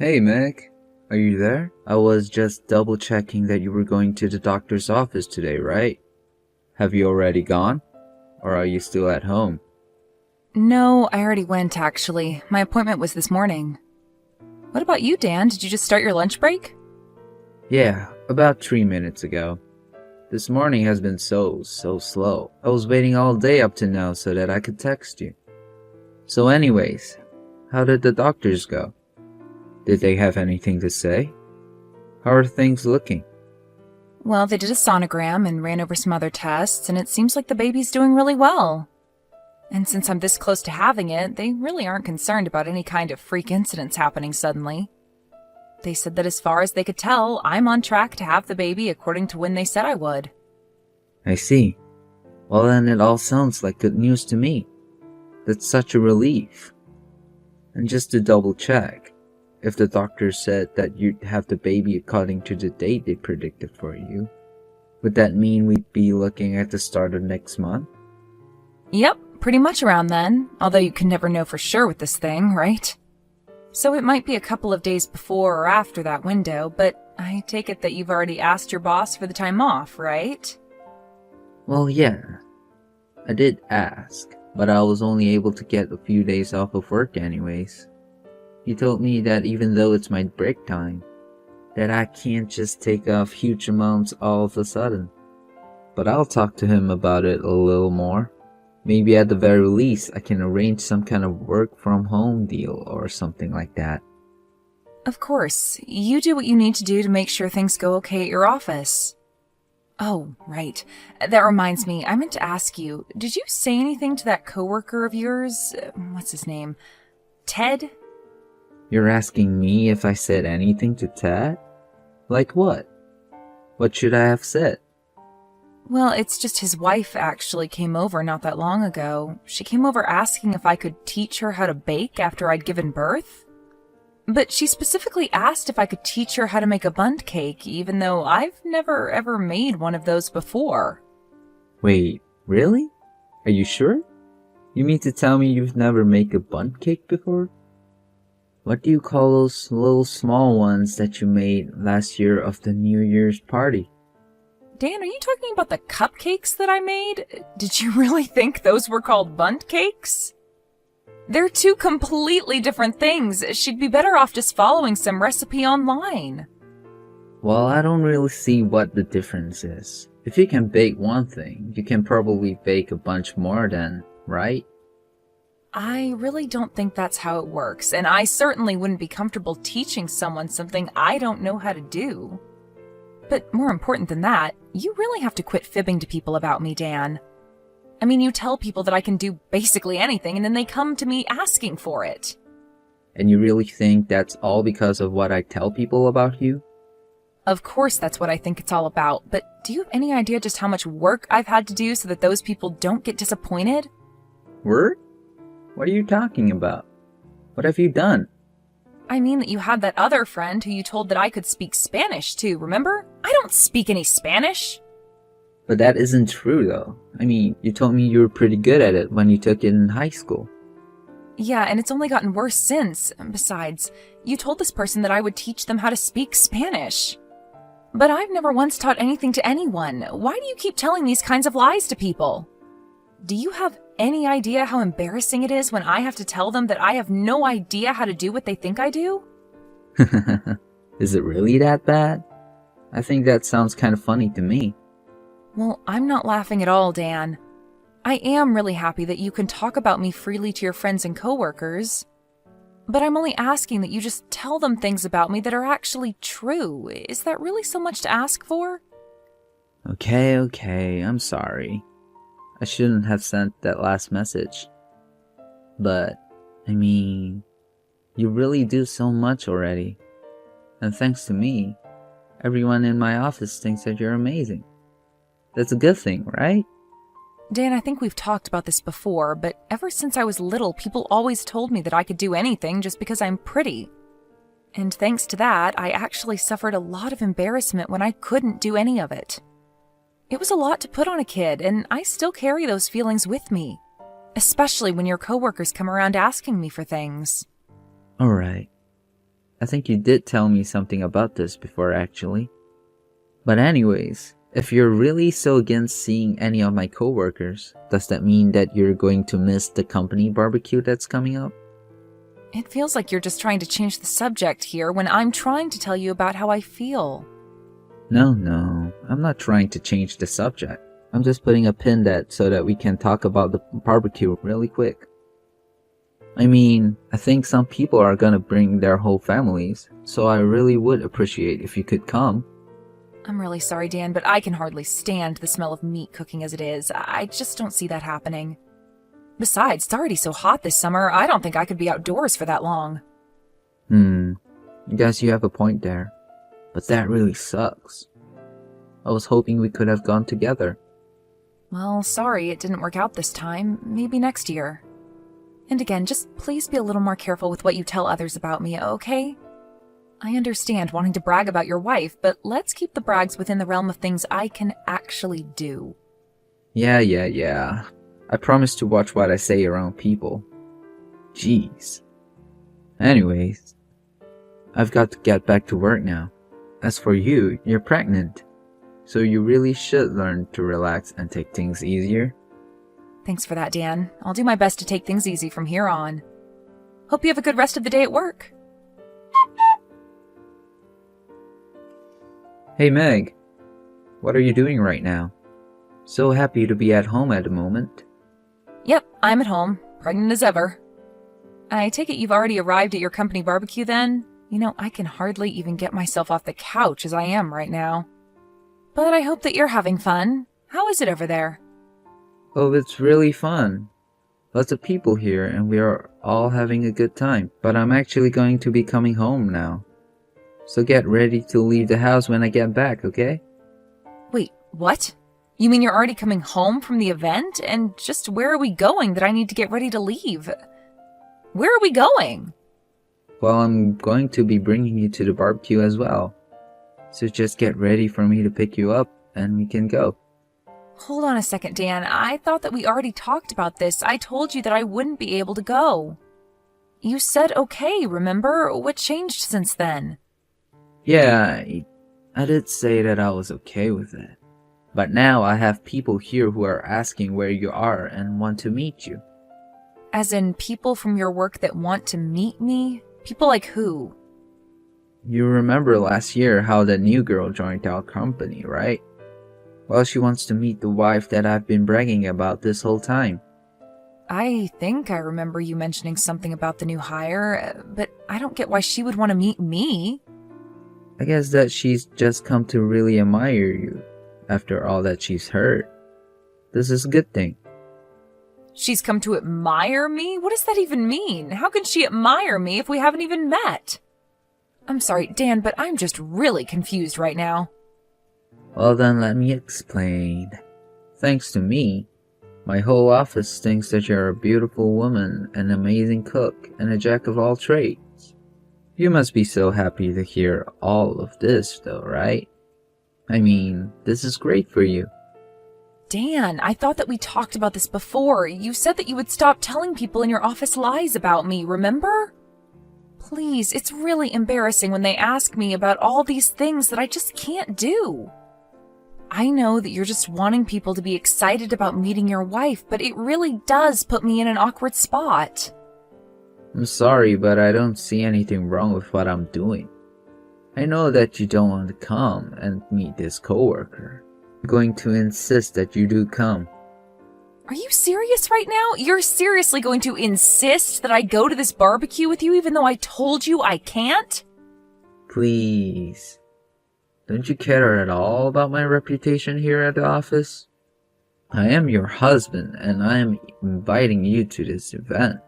Hey Meg, are you there? I was just double checking that you were going to the doctor's office today, right? Have you already gone? Or are you still at home? No, I already went, actually. My appointment was this morning. What about you, Dan? Did you just start your lunch break? Yeah, about 3 minutes ago. This morning has been so slow. I was waiting all day up to now so that I could text you. So anyways, how did the doctors go? Did they have anything to say? How are things looking? Well, they did a sonogram and ran over some other tests, and it seems like the baby's doing really well. And since I'm this close to having it, they really aren't concerned about any kind of freak incidents happening suddenly. They said that as far as they could tell, I'm on track to have the baby according to when they said I would. I see. Well then it all sounds like good news to me. That's such a relief. And just to double check, if the doctor said that you'd have the baby according to the date they predicted for you, would that mean we'd be looking at the start of next month? Yep, pretty much around then, although you can never know for sure with this thing, right? So it might be a couple of days before or after that window, but I take it that you've already asked your boss for the time off, right? Well, yeah. I did ask, but I was only able to get a few days off of work anyways. He told me that even though it's my break time, that I can't just take off huge amounts all of a sudden. But I'll talk to him about it a little more. Maybe at the very least I can arrange some kind of work from home deal or something like that. Of course, you do what you need to do to make sure things go okay at your office. Oh, right. That reminds me, I meant to ask you, did you say anything to that coworker of yours? What's his name? Ted? You're asking me if I said anything to Ted? Like what? What should I have said? Well, it's just his wife actually came over not that long ago. She came over asking if I could teach her how to bake after I'd given birth. But she specifically asked if I could teach her how to make a bundt cake, even though I've never ever made one of those before. Wait, really? Are you sure? You mean to tell me you've never made a bundt cake before? What do you call those little small ones that you made last year of the New Year's party? Dan, are you talking about the cupcakes that I made? Did you really think those were called bundt cakes? They're two completely different things. She'd be better off just following some recipe online. Well, I don't really see what the difference is. If you can bake one thing, you can probably bake a bunch more then, right? I really don't think that's how it works, and I certainly wouldn't be comfortable teaching someone something I don't know how to do. But more important than that, you really have to quit fibbing to people about me, Dan. I mean, you tell people that I can do basically anything, and then they come to me asking for it. And you really think that's all because of what I tell people about you? Of course that's what I think it's all about, but do you have any idea just how much work I've had to do so that those people don't get disappointed? Word? What are you talking about? What have you done? I mean that you had that other friend who you told that I could speak Spanish to, remember? I don't speak any Spanish. But that isn't true though. I mean, you told me you were pretty good at it when you took it in high school. Yeah, and it's only gotten worse since. Besides, you told this person that I would teach them how to speak Spanish. But I've never once taught anything to anyone. Why do you keep telling these kinds of lies to people? Do you have any idea how embarrassing it is when I have to tell them that I have no idea how to do what they think I do? Is it really that bad? I think that sounds kind of funny to me. Well, I'm not laughing at all, Dan. I am really happy that you can talk about me freely to your friends and coworkers. But I'm only asking that you just tell them things about me that are actually true. Is that really so much to ask for? Okay, I'm sorry. I shouldn't have sent that last message. But, I mean, you really do so much already. And thanks to me, everyone in my office thinks that you're amazing. That's a good thing, right? Dan, I think we've talked about this before, but ever since I was little, people always told me that I could do anything just because I'm pretty. And thanks to that, I actually suffered a lot of embarrassment when I couldn't do any of it. It was a lot to put on a kid, and I still carry those feelings with me. Especially when your coworkers come around asking me for things. Alright. I think you did tell me something about this before, actually. But anyways, if you're really so against seeing any of my coworkers, does that mean that you're going to miss the company barbecue that's coming up? It feels like you're just trying to change the subject here when I'm trying to tell you about how I feel. No, I'm not trying to change the subject. I'm just putting a pin that so that we can talk about the barbecue really quick. I mean, I think some people are gonna bring their whole families, so I really would appreciate if you could come. I'm really sorry, Dan, but I can hardly stand the smell of meat cooking as it is. I just don't see that happening. Besides, it's already so hot this summer, I don't think I could be outdoors for that long. I guess you have a point there. But that really sucks. I was hoping we could have gone together. Well, sorry it didn't work out this time. Maybe next year. And again, just please be a little more careful with what you tell others about me, okay? I understand wanting to brag about your wife, but let's keep the brags within the realm of things I can actually do. Yeah. I promise to watch what I say around people. Jeez. Anyways, I've got to get back to work now. As for you, you're pregnant. So you really should learn to relax and take things easier. Thanks for that, Dan. I'll do my best to take things easy from here on. Hope you have a good rest of the day at work. Hey Meg, what are you doing right now? So happy to be at home at the moment. Yep, I'm at home, pregnant as ever. I take it you've already arrived at your company barbecue then? You know, I can hardly even get myself off the couch as I am right now. But I hope that you're having fun. How is it over there? Oh, it's really fun. Lots of people here and we are all having a good time. But I'm actually going to be coming home now. So get ready to leave the house when I get back, okay? Wait, what? You mean you're already coming home from the event? And just where are we going that I need to get ready to leave? Where are we going? Well, I'm going to be bringing you to the barbecue as well. So just get ready for me to pick you up and we can go. Hold on a second, Dan. I thought that we already talked about this. I told you that I wouldn't be able to go. You said okay, remember? What changed since then? Yeah, I did say that I was okay with it. But now I have people here who are asking where you are and want to meet you. As in people from your work that want to meet me? People like who? You remember last year how that new girl joined our company, right? Well, she wants to meet the wife that I've been bragging about this whole time. I think I remember you mentioning something about the new hire, but I don't get why she would want to meet me. I guess that she's just come to really admire you after all that she's heard. This is a good thing. She's come to admire me? What does that even mean? How can she admire me if we haven't even met? I'm sorry, Dan, but I'm just really confused right now. Well then, let me explain. Thanks to me, my whole office thinks that you're a beautiful woman, an amazing cook, and a jack of all trades. You must be so happy to hear all of this though, right? I mean, this is great for you. Dan, I thought that we talked about this before. You said that you would stop telling people in your office lies about me, remember? Please, it's really embarrassing when they ask me about all these things that I just can't do. I know that you're just wanting people to be excited about meeting your wife, but it really does put me in an awkward spot. I'm sorry, but I don't see anything wrong with what I'm doing. I know that you don't want to come and meet this coworker. I'm going to insist that you do come. Are you serious right now? You're seriously going to insist that I go to this barbecue with you even though I told you I can't? Please. Don't you care at all about my reputation here at the office? I am your husband and I am inviting you to this event.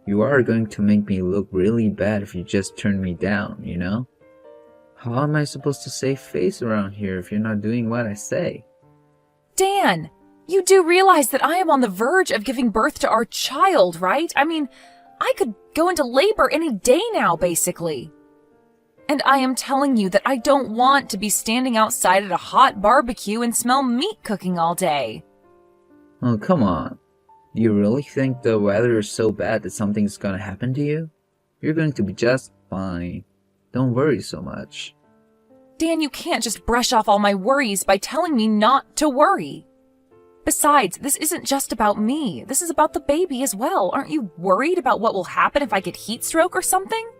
You are going to make me look really bad if you just turn me down, you know? How am I supposed to save face around here if you're not doing what I say? Dan, you do realize that I am on the verge of giving birth to our child, right? I mean, I could go into labor any day now, basically. And I am telling you that I don't want to be standing outside at a hot barbecue and smell meat cooking all day. Oh, come on. Do you really think the weather is so bad that something's gonna happen to you? You're going to be just fine. Don't worry so much. Dan, you can't just brush off all my worries by telling me not to worry. Besides, this isn't just about me. This is about the baby as well. Aren't you worried about what will happen if I get heat stroke or something?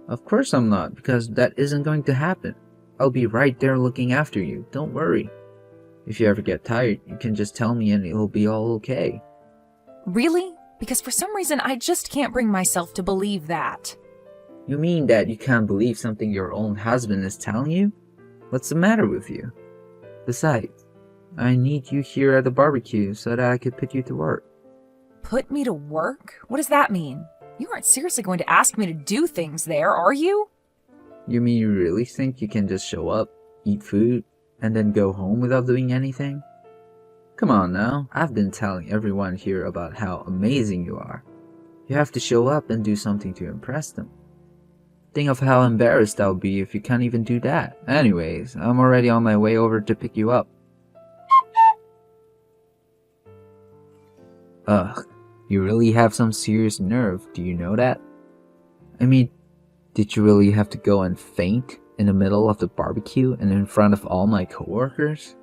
Of course I'm not, because that isn't going to happen. I'll be right there looking after you. Don't worry. If you ever get tired, you can just tell me and it'll be all okay. Really? Because for some reason, I just can't bring myself to believe that. You mean that you can't believe something your own husband is telling you? What's the matter with you? Besides, I need you here at the barbecue so that I could put you to work. Put me to work? What does that mean? You aren't seriously going to ask me to do things there, are you? You mean you really think you can just show up, eat food, and then go home without doing anything? Come on now, I've been telling everyone here about how amazing you are. You have to show up and do something to impress them. Think of how embarrassed I'll be if you can't even do that. Anyways, I'm already on my way over to pick you up. Ugh, you really have some serious nerve, do you know that? I mean, did you really have to go and faint in the middle of the barbecue and in front of all my coworkers?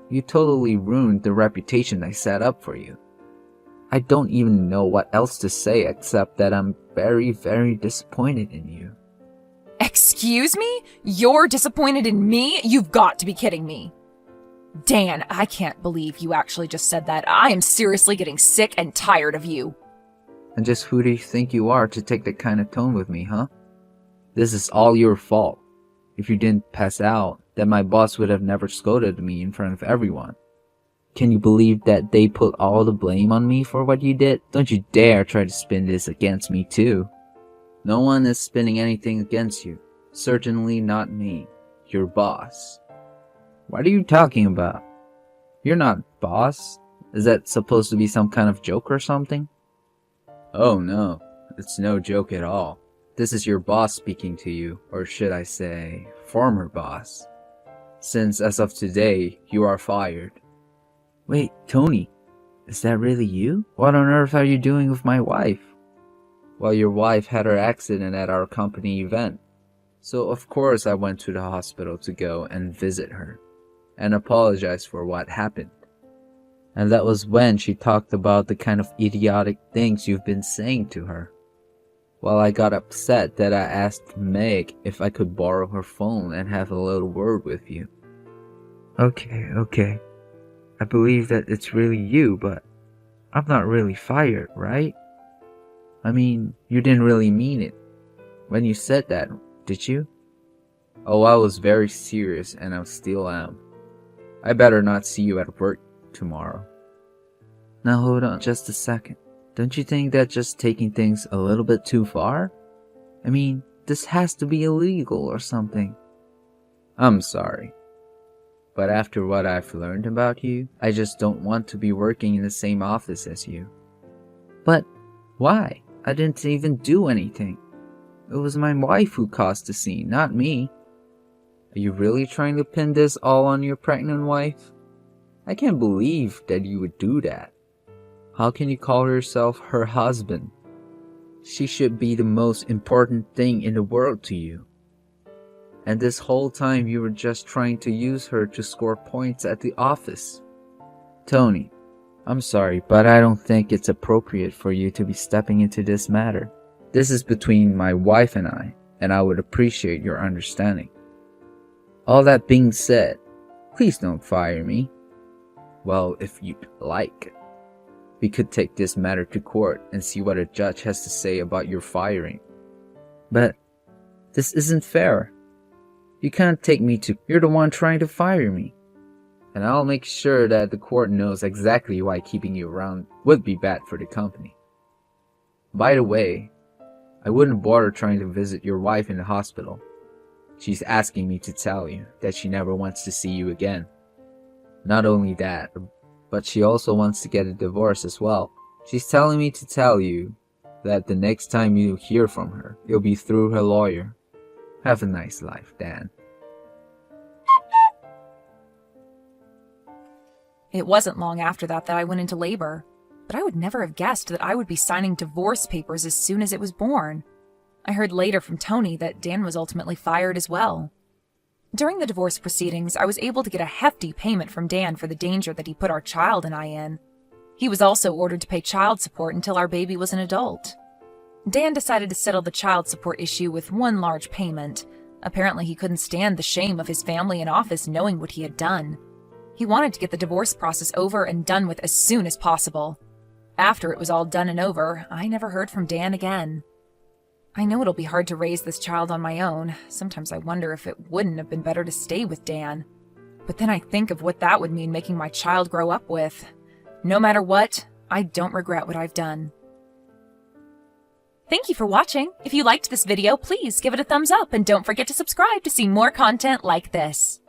You totally ruined the reputation I set up for you. I don't even know what else to say except that I'm very, very disappointed in you. Excuse me? You're disappointed in me? You've got to be kidding me. Dan, I can't believe you actually just said that. I am seriously getting sick and tired of you. And just who do you think you are to take that kind of tone with me, huh? This is all your fault. If you didn't pass out, then my boss would have never scolded me in front of everyone. Can you believe that they put all the blame on me for what you did? Don't you dare try to spin this against me too. No one is spinning anything against you. Certainly not me, your boss. What are you talking about? You're not boss? Is that supposed to be some kind of joke or something? Oh no, it's no joke at all. This is your boss speaking to you, or should I say, former boss. Since as of today, you are fired. Wait, Tony, is that really you? What on earth are you doing with my wife? Well, your wife had her accident at our company event. So of course I went to the hospital to go and visit her and apologize for what happened. And that was when she talked about the kind of idiotic things you've been saying to her. Well, I got upset that I asked Meg if I could borrow her phone and have a little word with you. Okay. I believe that it's really you, but I'm not really fired, right? I mean, you didn't really mean it when you said that, did you? Oh, I was very serious and I still am. I better not see you at work tomorrow. Now hold on just a second. Don't you think that's just taking things a little bit too far? I mean, this has to be illegal or something. I'm sorry. But after what I've learned about you, I just don't want to be working in the same office as you. But why? I didn't even do anything. It was my wife who caused the scene, not me. Are you really trying to pin this all on your pregnant wife? I can't believe that you would do that. How can you call yourself her husband? She should be the most important thing in the world to you. And this whole time you were just trying to use her to score points at the office. Tony, I'm sorry, but I don't think it's appropriate for you to be stepping into this matter. This is between my wife and I would appreciate your understanding. All that being said, please don't fire me. Well, if you'd like, we could take this matter to court and see what a judge has to say about your firing. But this isn't fair. You can't take me to... You're the one trying to fire me. And I'll make sure that the court knows exactly why keeping you around would be bad for the company. By the way, I wouldn't bother trying to visit your wife in the hospital. She's asking me to tell you that she never wants to see you again. Not only that, but she also wants to get a divorce as well. She's telling me to tell you that the next time you hear from her, it'll be through her lawyer. Have a nice life, Dan. It wasn't long after that I went into labor, but I would never have guessed that I would be signing divorce papers as soon as it was born. I heard later from Tony that Dan was ultimately fired as well. During the divorce proceedings, I was able to get a hefty payment from Dan for the danger that he put our child and I in. He was also ordered to pay child support until our baby was an adult. Dan decided to settle the child support issue with one large payment. Apparently, he couldn't stand the shame of his family and office knowing what he had done. He wanted to get the divorce process over and done with as soon as possible. After it was all done and over, I never heard from Dan again. I know it'll be hard to raise this child on my own. Sometimes I wonder if it wouldn't have been better to stay with Dan. But then I think of what that would mean making my child grow up with. No matter what, I don't regret what I've done. Thank you for watching. If you liked this video, please give it a thumbs up and don't forget to subscribe to see more content like this.